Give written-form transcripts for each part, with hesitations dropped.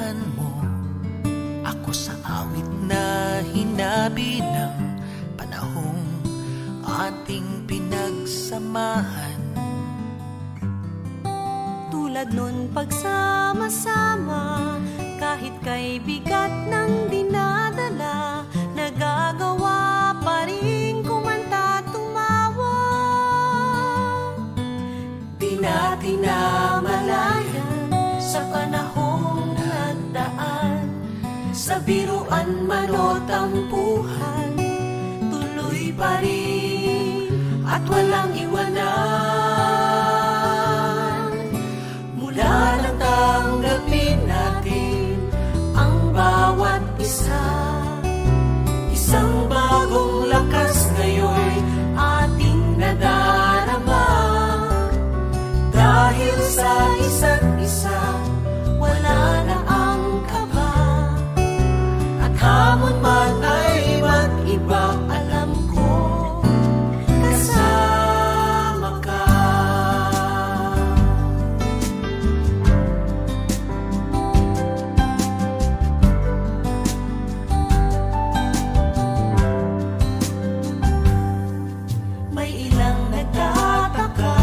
Sinamahan mo ako sa awit na hinabi ng panahong ating pinagsamahan. Tulad nun pagsama-sama, kahit kay bigat ng dinadala, nagagawa pa rin kumanta, tumawa. Di natin namalayan sa panahong nagdaan, sa biruan man o tampuhan, tuloy pa rin at walang iwanan. Mula nang tanggapin natin ang bawat isa, isang bagong lakas ngayon ating nadarama. Dahil sa isa't isa, wala na ang kaba, at hamon man ay mag-iba, alam ko kasama ka. May ilang nagtataka,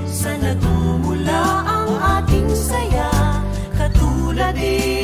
saan nagmumula ang ating saya, katulad din